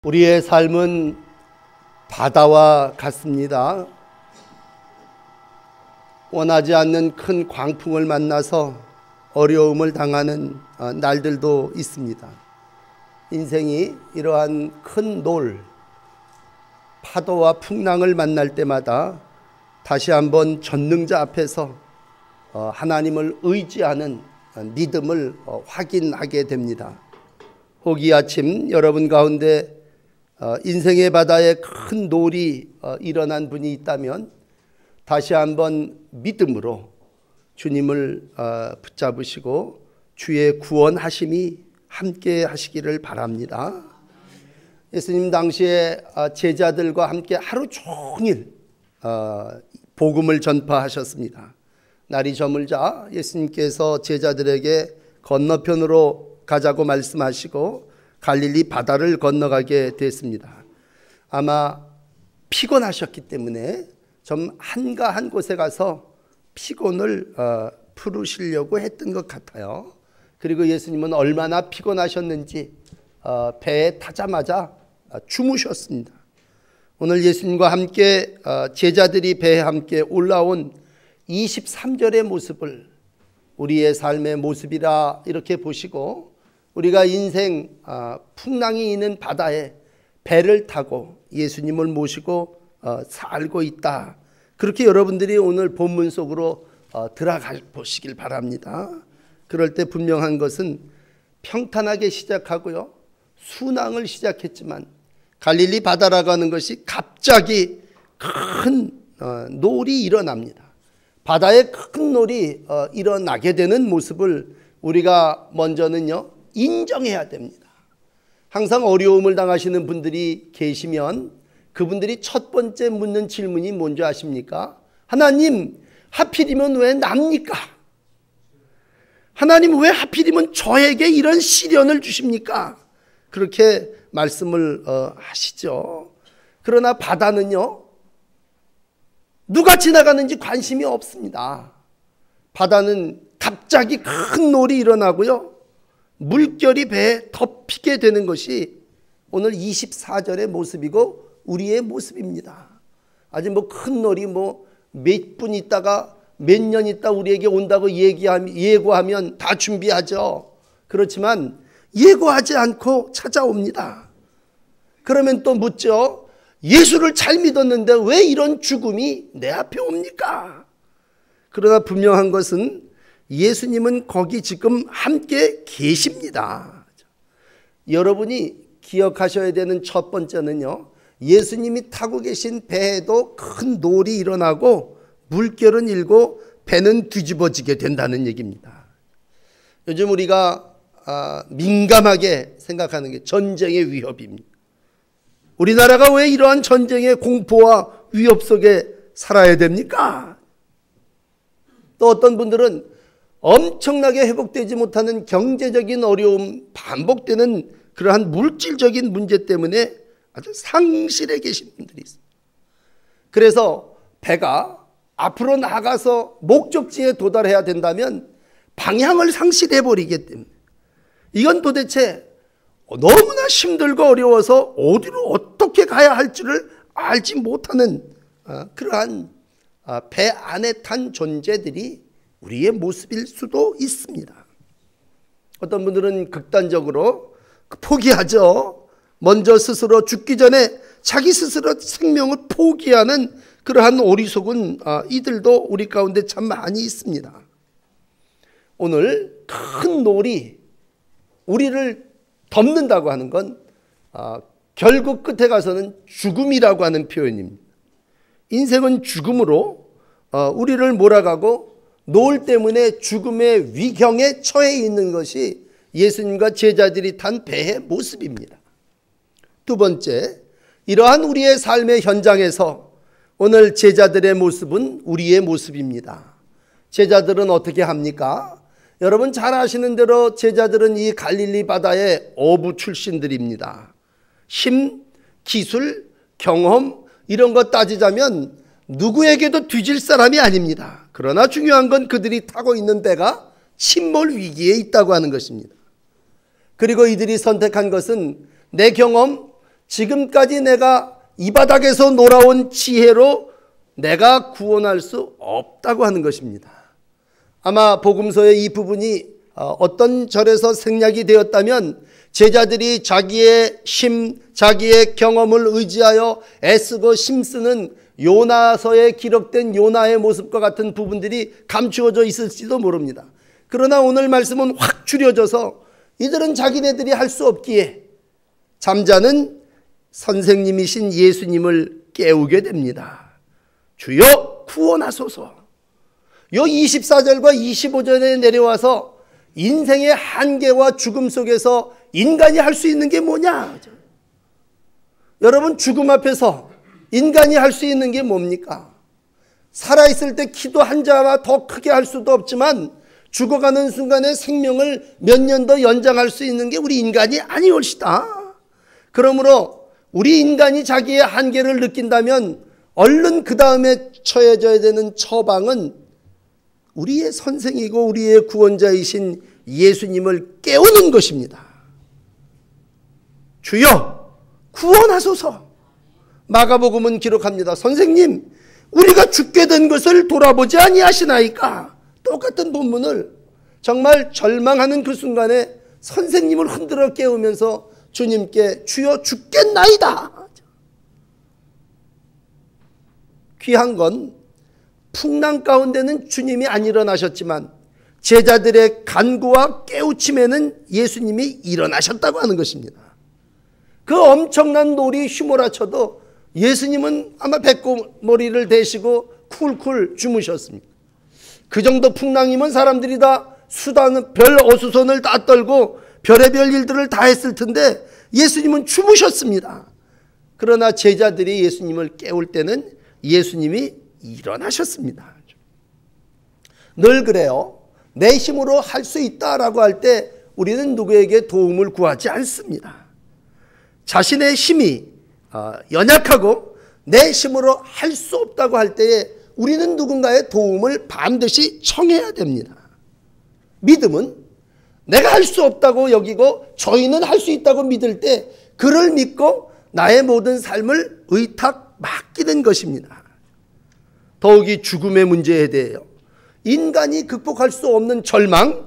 우리의 삶은 바다와 같습니다. 원하지 않는 큰 광풍을 만나서 어려움을 당하는 날들도 있습니다. 인생이 이러한 큰 놀, 파도와 풍랑을 만날 때마다 다시 한번 전능자 앞에서 하나님을 의지하는 믿음을 확인하게 됩니다. 혹이 아침 여러분 가운데 인생의 바다에 큰 놀이 일어난 분이 있다면 다시 한번 믿음으로 주님을 붙잡으시고 주의 구원하심이 함께 하시기를 바랍니다. 예수님 당시에 제자들과 함께 하루 종일 복음을 전파하셨습니다. 날이 저물자 예수님께서 제자들에게 건너편으로 가자고 말씀하시고 갈릴리 바다를 건너가게 됐습니다. 아마 피곤하셨기 때문에 좀 한가한 곳에 가서 피곤을 풀으시려고 했던 것 같아요. 그리고 예수님은 얼마나 피곤하셨는지 배에 타자마자 주무셨습니다. 오늘 예수님과 함께 제자들이 배에 함께 올라온 23절의 모습을 우리의 삶의 모습이라 이렇게 보시고, 우리가 인생 풍랑이 있는 바다에 배를 타고 예수님을 모시고 살고 있다, 그렇게 여러분들이 오늘 본문 속으로 들어가 보시길 바랍니다. 그럴 때 분명한 것은 평탄하게 시작하고요, 순항을 시작했지만 갈릴리 바다라고 하는 것이 갑자기 큰 놀이 일어납니다. 바다에 큰 놀이 일어나게 되는 모습을 우리가 먼저는요 인정해야 됩니다. 항상 어려움을 당하시는 분들이 계시면 그분들이 첫 번째 묻는 질문이 뭔지 아십니까? 하나님, 하필이면 왜 납니까? 하나님, 왜 하필이면 저에게 이런 시련을 주십니까? 그렇게 말씀을 하시죠. 그러나 바다는요, 누가 지나가는지 관심이 없습니다. 바다는 갑자기 큰 놀이 일어나고요, 물결이 배에 덮이게 되는 것이 오늘 24절의 모습이고 우리의 모습입니다. 아직 큰 놀이 몇 분 있다가 몇 년 있다 우리에게 온다고 예고하면 다 준비하죠. 그렇지만 예고하지 않고 찾아옵니다. 그러면 또 묻죠. 예수를 잘 믿었는데 왜 이런 죽음이 내 앞에 옵니까? 그러나 분명한 것은 예수님은 거기 지금 함께 계십니다. 여러분이 기억하셔야 되는 첫 번째는요, 예수님이 타고 계신 배에도 큰 놀이 일어나고 물결은 일고 배는 뒤집어지게 된다는 얘기입니다. 요즘 우리가 민감하게 생각하는 게 전쟁의 위협입니다. 우리나라가 왜 이러한 전쟁의 공포와 위협 속에 살아야 됩니까? 또 어떤 분들은 엄청나게 회복되지 못하는 경제적인 어려움, 반복되는 그러한 물질적인 문제 때문에 아주 상실해 계신 분들이 있습니다. 그래서 배가 앞으로 나가서 목적지에 도달해야 된다면 방향을 상실해 버리기 때문에 이건 도대체 너무나 힘들고 어려워서 어디로 어떻게 가야 할지를 알지 못하는 그러한 배 안에 탄 존재들이 우리의 모습일 수도 있습니다. 어떤 분들은 극단적으로 포기하죠. 먼저 스스로 죽기 전에 자기 스스로 생명을 포기하는 그러한 어리석은 이들도 우리 가운데 참 많이 있습니다. 오늘 큰 놀이 우리를 덮는다고 하는 건 결국 끝에 가서는 죽음이라고 하는 표현입니다. 인생은 죽음으로 우리를 몰아가고 노을 때문에 죽음의 위경에 처해 있는 것이 예수님과 제자들이 탄 배의 모습입니다. 두 번째, 이러한 우리의 삶의 현장에서 오늘 제자들의 모습은 우리의 모습입니다. 제자들은 어떻게 합니까? 여러분 잘 아시는 대로 제자들은 이 갈릴리 바다의 어부 출신들입니다. 힘, 기술, 경험 이런 것 따지자면 누구에게도 뒤질 사람이 아닙니다. 그러나 중요한 건 그들이 타고 있는 배가 침몰 위기에 있다고 하는 것입니다. 그리고 이들이 선택한 것은 내 경험, 지금까지 내가 이 바닥에서 놀아온 지혜로 내가 구원할 수 없다고 하는 것입니다. 아마 복음서의 이 부분이 어떤 절에서 생략이 되었다면 제자들이 자기의 힘, 자기의 경험을 의지하여 애쓰고 힘쓰는 요나서에 기록된 요나의 모습과 같은 부분들이 감추어져 있을지도 모릅니다. 그러나 오늘 말씀은 확 줄여져서 이들은 자기네들이 할 수 없기에 잠자는 선생님이신 예수님을 깨우게 됩니다. 주여 구원하소서. 요 24절과 25절에 내려와서 인생의 한계와 죽음 속에서 인간이 할 수 있는 게 뭐냐? 여러분, 죽음 앞에서 인간이 할 수 있는 게 뭡니까? 살아있을 때 기도 한 자와 더 크게 할 수도 없지만 죽어가는 순간에 생명을 몇 년 더 연장할 수 있는 게 우리 인간이 아니올시다. 그러므로 우리 인간이 자기의 한계를 느낀다면 얼른 그 다음에 처해져야 되는 처방은 우리의 선생이고 우리의 구원자이신 예수님을 깨우는 것입니다. 주여 구원하소서. 마가복음은 기록합니다. 선생님, 우리가 죽게 된 것을 돌아보지 아니하시나이까? 똑같은 본문을 정말 절망하는 그 순간에 선생님을 흔들어 깨우면서 주님께 주여 죽겠나이다. 귀한 건 풍랑 가운데는 주님이 안 일어나셨지만 제자들의 간구와 깨우침에는 예수님이 일어나셨다고 하는 것입니다. 그 엄청난 놀이 휘몰아쳐도 예수님은 아마 배꼽머리를 대시고 쿨쿨 주무셨습니다. 그 정도 풍랑이면 사람들이 다 수단, 별 어수선을 다 떨고 별의별 일들을 다 했을 텐데 예수님은 주무셨습니다. 그러나 제자들이 예수님을 깨울 때는 예수님이 일어나셨습니다. 늘 그래요. 내 힘으로 할 수 있다라고 할 때 우리는 누구에게 도움을 구하지 않습니다. 자신의 힘이 연약하고 내 힘으로 할 수 없다고 할 때에 우리는 누군가의 도움을 반드시 청해야 됩니다. 믿음은 내가 할 수 없다고 여기고 저희는 할 수 있다고 믿을 때 그를 믿고 나의 모든 삶을 의탁 맡기는 것입니다. 더욱이 죽음의 문제에 대해요. 인간이 극복할 수 없는 절망,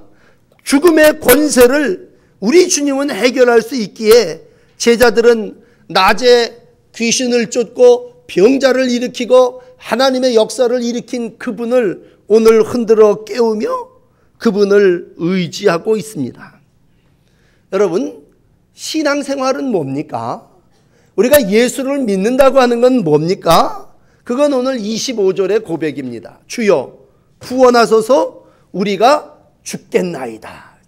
죽음의 권세를 우리 주님은 해결할 수 있기에 제자들은 낮에 귀신을 쫓고 병자를 일으키고 하나님의 역사를 일으킨 그분을 오늘 흔들어 깨우며 그분을 의지하고 있습니다. 여러분, 신앙생활은 뭡니까? 우리가 예수를 믿는다고 하는 건 뭡니까? 그건 오늘 25절의 고백입니다. 주여 구원하소서. 우리가 죽겠나이다.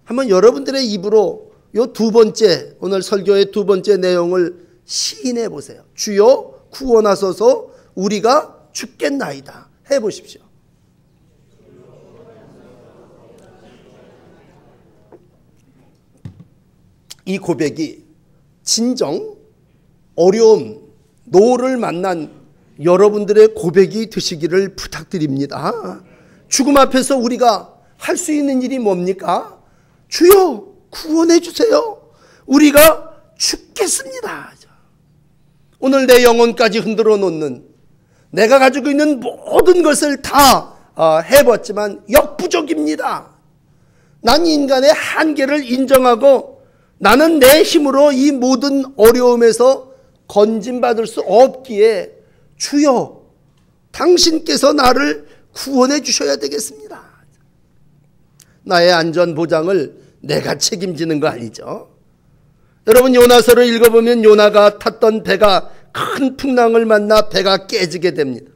한번 여러분들의 입으로 요 두 번째, 오늘 설교의 두 번째 내용을 시인해 보세요. 주여 구원하소서. 우리가 죽겠나이다. 해보십시오. 이 고백이 진정 어려움, 노를 만난 여러분들의 고백이 되시기를 부탁드립니다. 죽음 앞에서 우리가 할 수 있는 일이 뭡니까? 주여 구원해 주세요. 우리가 죽겠습니다. 오늘 내 영혼까지 흔들어 놓는, 내가 가지고 있는 모든 것을 다 해봤지만 역부족입니다. 난 인간의 한계를 인정하고 나는 내 힘으로 이 모든 어려움에서 건진받을 수 없기에 주여 당신께서 나를 구원해 주셔야 되겠습니다. 나의 안전 보장을 내가 책임지는 거 아니죠. 여러분, 요나서를 읽어보면 요나가 탔던 배가 큰 풍랑을 만나 배가 깨지게 됩니다.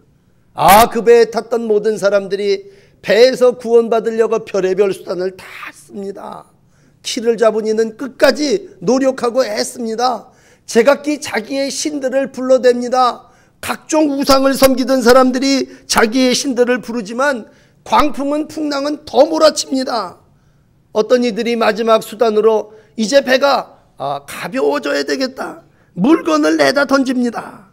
그 배에 탔던 모든 사람들이 배에서 구원받으려고 별의별 수단을 다 씁니다. 키를 잡은 이는 끝까지 노력하고 애씁니다. 제각기 자기의 신들을 불러댑니다. 각종 우상을 섬기던 사람들이 자기의 신들을 부르지만 광풍은, 풍랑은 더 몰아칩니다. 어떤 이들이 마지막 수단으로 이제 배가 가벼워져야 되겠다, 물건을 내다 던집니다.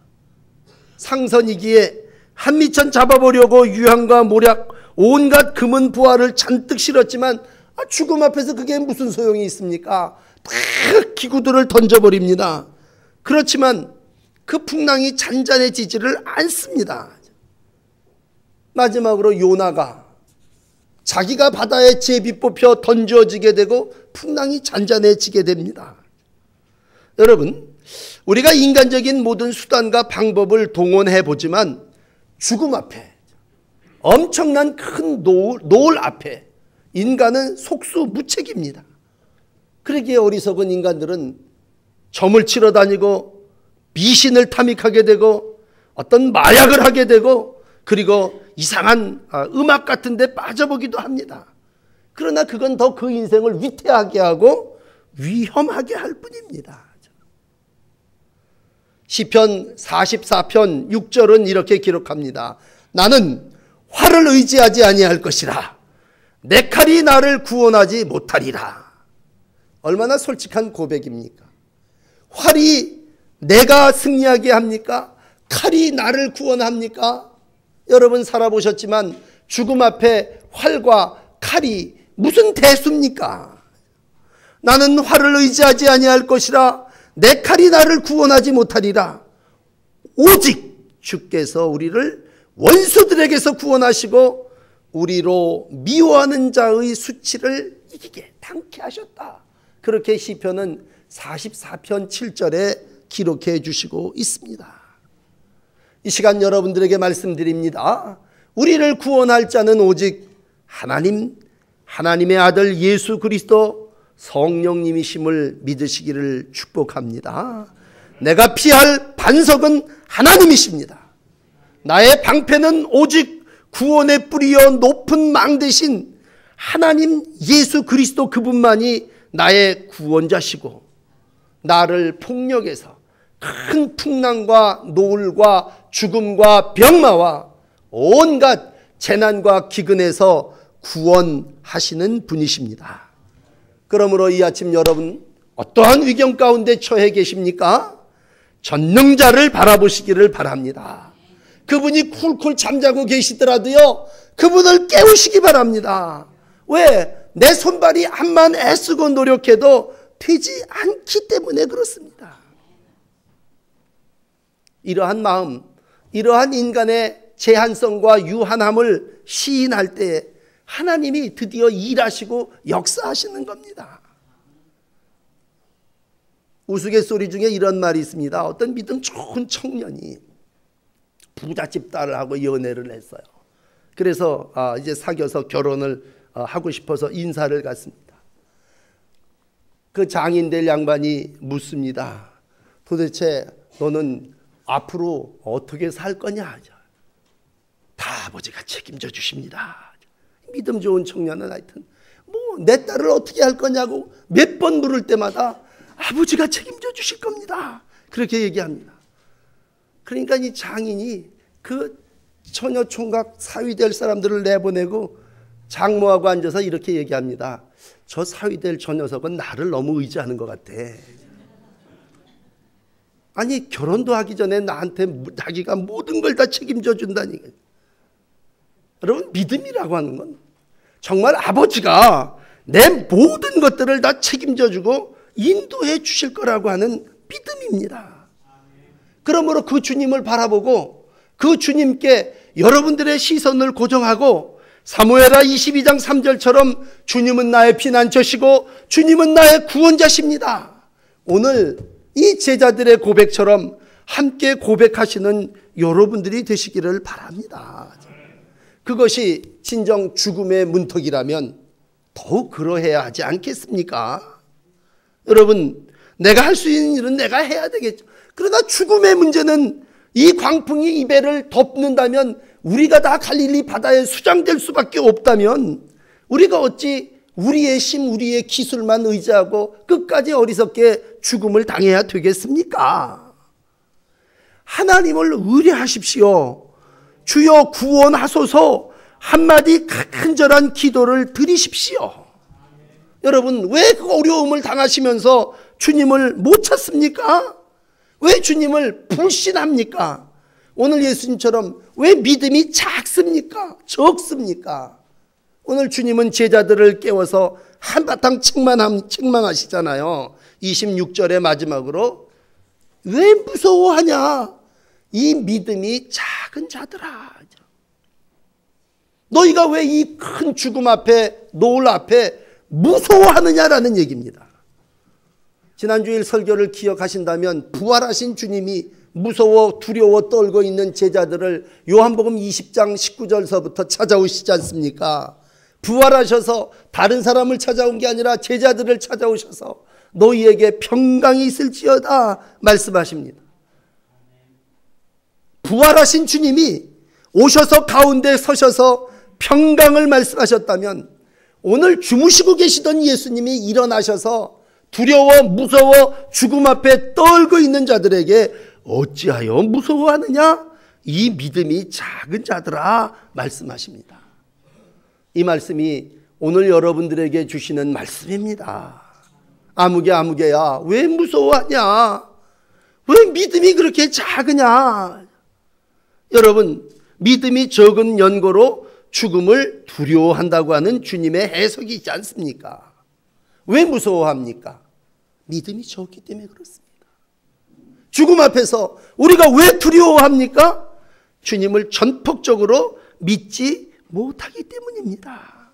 상선이기에 한미천 잡아보려고 유황과 모략, 온갖 금은 부화를 잔뜩 실었지만 죽음 앞에서 그게 무슨 소용이 있습니까? 기구들을 던져버립니다. 그렇지만 그 풍랑이 잔잔해지지를 않습니다. 마지막으로 요나가 자기가 바다에 제비 뽑혀 던져지게 되고 풍랑이 잔잔해지게 됩니다. 여러분, 우리가 인간적인 모든 수단과 방법을 동원해 보지만 죽음 앞에, 엄청난 큰 노을 앞에 인간은 속수무책입니다. 그러기에 어리석은 인간들은 점을 치러 다니고 미신을 탐닉하게 되고 어떤 마약을 하게 되고 그리고 이상한 음악 같은 데 빠져보기도 합니다. 그러나 그건 더 그 인생을 위태하게 하고 위험하게 할 뿐입니다. 시편 44편 6절은 이렇게 기록합니다. 나는 활을 의지하지 아니할 것이라. 내 칼이 나를 구원하지 못하리라. 얼마나 솔직한 고백입니까? 활이 내가 승리하게 합니까? 칼이 나를 구원합니까? 여러분 살아보셨지만 죽음 앞에 활과 칼이 무슨 대수입니까? 나는 활을 의지하지 아니할 것이라. 내 칼이 나를 구원하지 못하리라. 오직 주께서 우리를 원수들에게서 구원하시고 우리로 미워하는 자의 수치를 이기게 당케 하셨다. 그렇게 시편은 44편 7절에 기록해 주시고 있습니다. 이 시간 여러분들에게 말씀드립니다. 우리를 구원할 자는 오직 하나님의 아들 예수 그리스도 성령님이심을 믿으시기를 축복합니다. 내가 피할 반석은 하나님이십니다. 나의 방패는 오직 구원의 뿌리여 높은 망 대신 하나님 예수 그리스도 그분만이 나의 구원자시고 나를 폭력에서 큰 풍랑과 노을과 죽음과 병마와 온갖 재난과 기근에서 구원하시는 분이십니다. 그러므로 이 아침 여러분 어떠한 위경 가운데 처해 계십니까? 전능자를 바라보시기를 바랍니다. 그분이 쿨쿨 잠자고 계시더라도요, 그분을 깨우시기 바랍니다. 왜? 내 손발이 암만 애쓰고 노력해도 되지 않기 때문에 그렇습니다. 이러한 마음, 이러한 인간의 제한성과 유한함을 시인할 때 하나님이 드디어 일하시고 역사하시는 겁니다. 우스갯소리 중에 이런 말이 있습니다. 어떤 믿음 좋은 청년이 부잣집 딸하고 연애를 했어요. 그래서 이제 사귀어서 결혼을 하고 싶어서 인사를 갔습니다. 그 장인 될 양반이 묻습니다. 도대체 너는 앞으로 어떻게 살 거냐? 다 아버지가 책임져 주십니다. 믿음 좋은 청년은 하여튼 내 딸을 어떻게 할 거냐고 몇 번 물을 때마다 아버지가 책임져 주실 겁니다. 그렇게 얘기합니다. 그러니까 이 장인이 그 처녀 총각 사위 될 사람들을 내보내고 장모하고 앉아서 이렇게 얘기합니다. 저 사위 될 저 녀석은 나를 너무 의지하는 것 같아. 아니 결혼도 하기 전에 나한테 자기가 모든 걸 다 책임져 준다니까. 여러분 믿음이라고 하는 건 정말 아버지가 내 모든 것들을 다 책임져 주고 인도해 주실 거라고 하는 믿음입니다. 그러므로 그 주님을 바라보고 그 주님께 여러분들의 시선을 고정하고 사무엘하 22장 3절처럼 주님은 나의 피난처시고 주님은 나의 구원자십니다. 오늘 이 제자들의 고백처럼 함께 고백하시는 여러분들이 되시기를 바랍니다. 그것이 진정 죽음의 문턱이라면 더욱 그러해야 하지 않겠습니까? 여러분, 내가 할 수 있는 일은 내가 해야 되겠죠. 그러나 죽음의 문제는 이 광풍이 이 배를 덮는다면, 우리가 다 갈릴리 바다에 수장될 수밖에 없다면 우리가 어찌 우리의 힘, 우리의 기술만 의지하고 끝까지 어리석게 죽음을 당해야 되겠습니까? 하나님을 의뢰하십시오. 주여 구원하소서 한마디 간절한 기도를 드리십시오. 여러분, 왜 그 어려움을 당하시면서 주님을 못 찾습니까? 왜 주님을 불신합니까? 오늘 예수님처럼 왜 믿음이 작습니까? 적습니까? 오늘 주님은 제자들을 깨워서 한바탕 책망하시잖아요. 26절의 마지막으로 왜 무서워하냐? 이 믿음이 작은 자들아. 너희가 왜 이 큰 죽음 앞에, 노을 앞에 무서워하느냐라는 얘기입니다. 지난주일 설교를 기억하신다면 부활하신 주님이 무서워 두려워 떨고 있는 제자들을 요한복음 20장 19절서부터 찾아오시지 않습니까? 부활하셔서 다른 사람을 찾아온 게 아니라 제자들을 찾아오셔서 너희에게 평강이 있을지어다 말씀하십니다. 부활하신 주님이 오셔서 가운데 서셔서 평강을 말씀하셨다면 오늘 주무시고 계시던 예수님이 일어나셔서 두려워 무서워 죽음 앞에 떨고 있는 자들에게 어찌하여 무서워하느냐? 이 믿음이 작은 자들아 말씀하십니다. 이 말씀이 오늘 여러분들에게 주시는 말씀입니다. 아무개야 왜 무서워하냐? 왜 믿음이 그렇게 작으냐? 여러분, 믿음이 적은 연고로 죽음을 두려워한다고 하는 주님의 해석이 있지 않습니까? 왜 무서워합니까? 믿음이 적기 때문에 그렇습니다. 죽음 앞에서 우리가 왜 두려워합니까? 주님을 전폭적으로 믿지 못하기 때문입니다.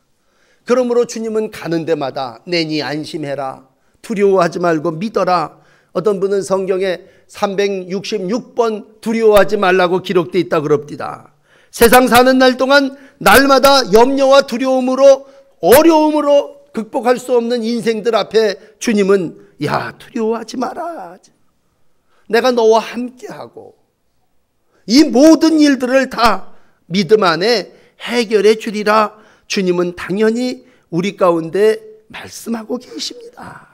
그러므로 주님은 가는 데마다 내니 안심해라, 두려워하지 말고 믿어라. 어떤 분은 성경에 366번 두려워하지 말라고 기록되어 있다 그럽니다. 세상 사는 날 동안 날마다 염려와 두려움으로 어려움으로 극복할 수 없는 인생들 앞에 주님은 야 두려워하지 마라. 내가 너와 함께하고 이 모든 일들을 다 믿음 안에 해결해 주리라. 주님은 당연히 우리 가운데 말씀하고 계십니다.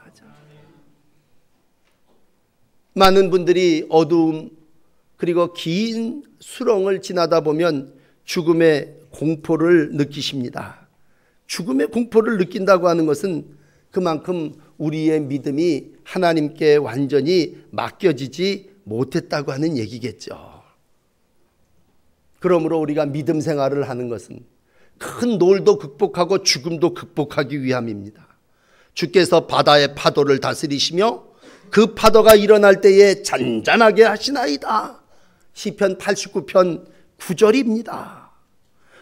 많은 분들이 어두움 그리고 긴 수렁을 지나다 보면 죽음의 공포를 느끼십니다. 죽음의 공포를 느낀다고 하는 것은 그만큼 우리의 믿음이 하나님께 완전히 맡겨지지 못했다고 하는 얘기겠죠. 그러므로 우리가 믿음 생활을 하는 것은 큰 노을도 극복하고 죽음도 극복하기 위함입니다. 주께서 바다의 파도를 다스리시며 그 파도가 일어날 때에 잔잔하게 하시나이다. 시편 89편 9절입니다.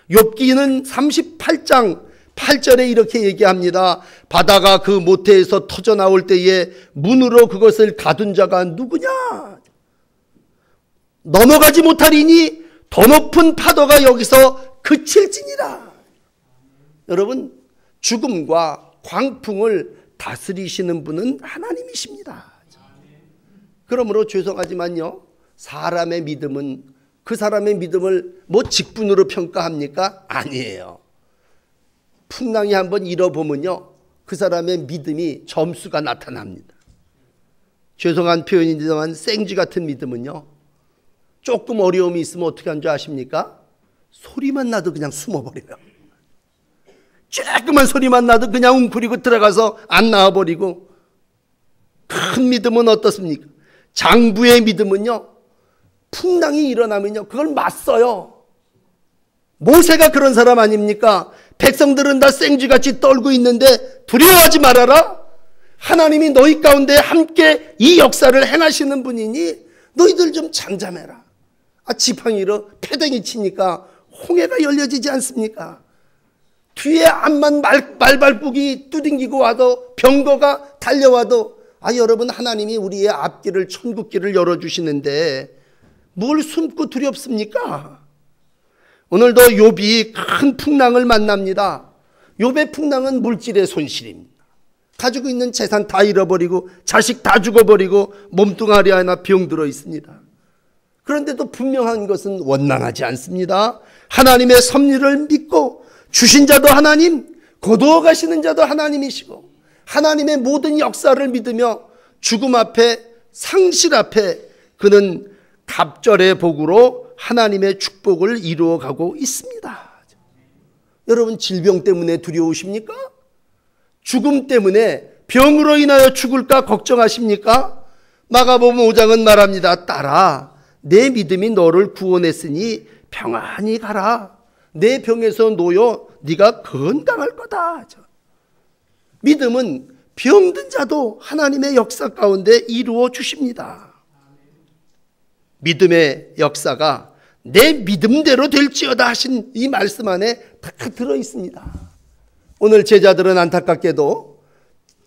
욥기는 38장 8절에 이렇게 얘기합니다. 바다가 그 모태에서 터져 나올 때에 문으로 그것을 가둔 자가 누구냐? 넘어가지 못하리니 더 높은 파도가 여기서 그칠지니라. 여러분, 죽음과 광풍을 다스리시는 분은 하나님이십니다. 그러므로 죄송하지만요, 사람의 믿음은 그 사람의 믿음을 뭐 직분으로 평가합니까? 아니에요. 풍랑이 한번 일어보면요, 그 사람의 믿음이 점수가 나타납니다. 죄송한 표현이지만 생쥐 같은 믿음은요, 조금 어려움이 있으면 어떻게 하는 줄 아십니까? 소리만 나도 그냥 숨어버려요. 조그만 소리만 나도 그냥 웅크리고 들어가서 안 나와버리고. 큰 믿음은 어떻습니까? 장부의 믿음은요, 풍랑이 일어나면요 그걸 맞서요. 모세가 그런 사람 아닙니까? 백성들은 다 생쥐같이 떨고 있는데 두려워하지 말아라. 하나님이 너희 가운데 함께 이 역사를 행하시는 분이니 너희들 좀 잠잠해라. 지팡이로 패댕이 치니까 홍해가 열려지지 않습니까? 뒤에 암만 말발굽이 두딩기고 와도 병거가 달려와도 여러분, 하나님이 우리의 앞길을 천국길을 열어주시는데 뭘 숨고 두렵습니까? 오늘도 욥이 큰 풍랑을 만납니다. 욥의 풍랑은 물질의 손실입니다. 가지고 있는 재산 다 잃어버리고 자식 다 죽어버리고 몸뚱아리 하나 병들어 있습니다. 그런데도 분명한 것은 원망하지 않습니다. 하나님의 섭리를 믿고 주신 자도 하나님, 거두어 가시는 자도 하나님이시고 하나님의 모든 역사를 믿으며 죽음 앞에, 상실 앞에 그는 갑절의 복으로 하나님의 축복을 이루어가고 있습니다. 여러분, 질병 때문에 두려우십니까? 죽음 때문에 병으로 인하여 죽을까 걱정하십니까? 마가복음 5장은 말합니다. 딸아, 내 믿음이 너를 구원했으니 평안히 가라. 내 병에서 놓여 네가 건강할 거다. 믿음은 병든 자도 하나님의 역사 가운데 이루어 주십니다. 믿음의 역사가 내 믿음대로 될지어다 하신 이 말씀 안에 다 들어 있습니다. 오늘 제자들은 안타깝게도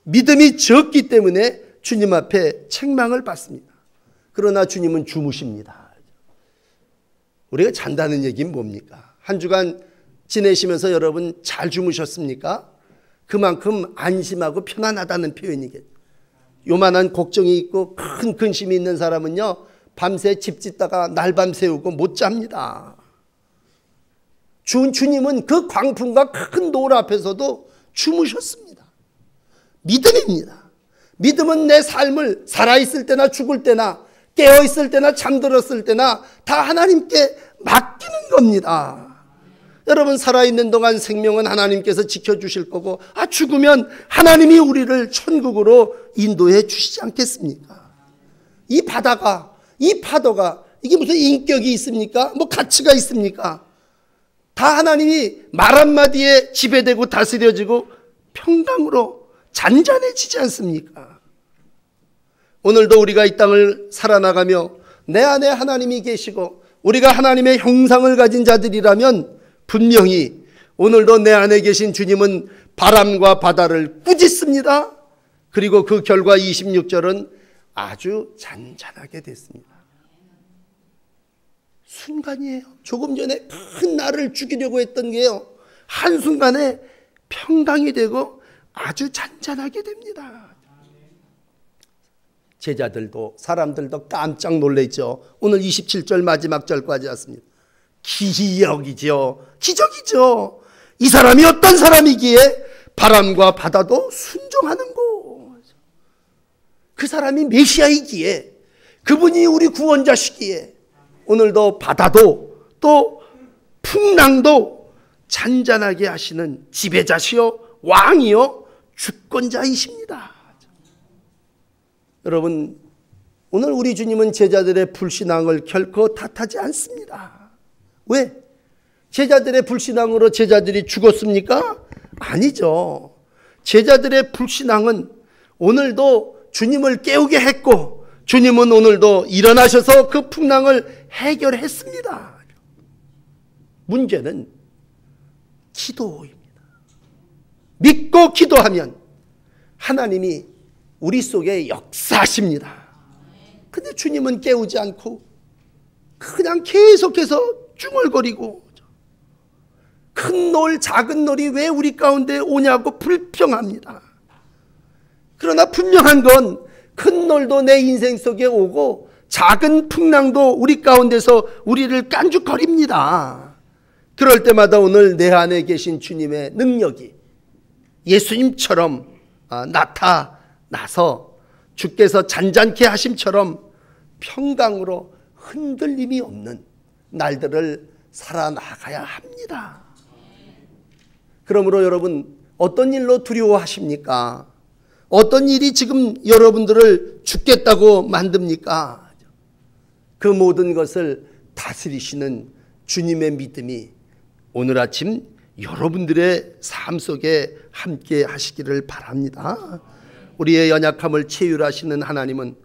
믿음이 적기 때문에 주님 앞에 책망을 받습니다. 그러나 주님은 주무십니다. 우리가 잔다는 얘기는 뭡니까? 한 주간 지내시면서 여러분 잘 주무셨습니까? 그만큼 안심하고 편안하다는 표현이겠죠. 요만한 걱정이 있고 큰 근심이 있는 사람은요, 밤새 집 짓다가 날밤 새우고 못 잡니다. 주님은 그 광풍과 큰 노을 앞에서도 주무셨습니다. 믿음입니다. 믿음은 내 삶을 살아있을 때나 죽을 때나 깨어있을 때나 잠들었을 때나 다 하나님께 맡기는 겁니다. 여러분, 살아있는 동안 생명은 하나님께서 지켜주실 거고, 죽으면 하나님이 우리를 천국으로 인도해 주시지 않겠습니까? 이 바다가, 이 파도가 이게 무슨 인격이 있습니까? 뭐 가치가 있습니까? 다 하나님이 말 한마디에 지배되고 다스려지고 평강으로 잔잔해지지 않습니까? 오늘도 우리가 이 땅을 살아나가며 내 안에 하나님이 계시고 우리가 하나님의 형상을 가진 자들이라면 분명히 오늘도 내 안에 계신 주님은 바람과 바다를 꾸짖습니다. 그리고 그 결과 26절은 아주 잔잔하게 됐습니다. 순간이에요. 조금 전에 큰 나를 죽이려고 했던 게요, 한순간에 평강이 되고 아주 잔잔하게 됩니다. 제자들도 사람들도 깜짝 놀랐죠. 오늘 27절 마지막 절까지 왔습니다. 기적이죠. 기적이죠. 이 사람이 어떤 사람이기에 바람과 바다도 순종하는 거. 그 사람이 메시아이기에, 그분이 우리 구원자시기에 오늘도 바다도 또 풍랑도 잔잔하게 하시는 지배자시요 왕이요 주권자이십니다. 여러분, 오늘 우리 주님은 제자들의 불신앙을 결코 탓하지 않습니다. 왜? 제자들의 불신앙으로 제자들이 죽었습니까? 아니죠. 제자들의 불신앙은 오늘도 주님을 깨우게 했고, 주님은 오늘도 일어나셔서 그 풍랑을 해결했습니다. 문제는 기도입니다. 믿고 기도하면 하나님이 우리 속에 역사하십니다. 근데 주님은 깨우지 않고 그냥 계속해서 중얼거리고, 큰 놀 작은 놀이 왜 우리 가운데 오냐고 불평합니다. 그러나 분명한 건 큰 놀도 내 인생 속에 오고 작은 풍랑도 우리 가운데서 우리를 깐죽거립니다. 그럴 때마다 오늘 내 안에 계신 주님의 능력이 예수님처럼 나타나서 주께서 잔잔케 하심처럼 평강으로 흔들림이 없는 날들을 살아나가야 합니다. 그러므로 여러분, 어떤 일로 두려워하십니까? 어떤 일이 지금 여러분들을 죽겠다고 만듭니까? 그 모든 것을 다스리시는 주님의 믿음이 오늘 아침 여러분들의 삶 속에 함께 하시기를 바랍니다. 우리의 연약함을 치유하시는 하나님은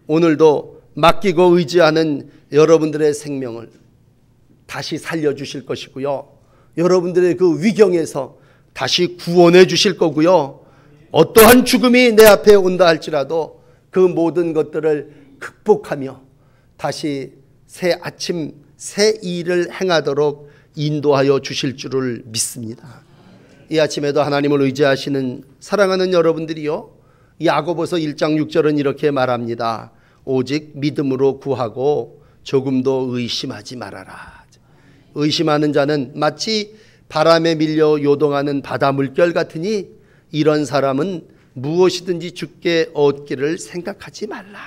오늘도 맡기고 의지하는 여러분들의 생명을 다시 살려주실 것이고요, 여러분들의 그 위경에서 다시 구원해 주실 거고요, 어떠한 죽음이 내 앞에 온다 할지라도 그 모든 것들을 극복하며 다시 새 아침 새 일을 행하도록 인도하여 주실 줄을 믿습니다. 이 아침에도 하나님을 의지하시는 사랑하는 여러분들이요, 야고보서 1장 6절은 이렇게 말합니다. 오직 믿음으로 구하고 조금도 의심하지 말아라. 의심하는 자는 마치 바람에 밀려 요동하는 바다 물결 같으니 이런 사람은 무엇이든지 주께 얻기를 생각하지 말라.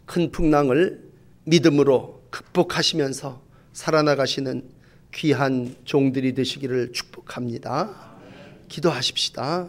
큰 풍랑을 믿음으로 극복하시면서 살아나가시는 귀한 종들이 되시기를 축복합니다. 기도하십시다.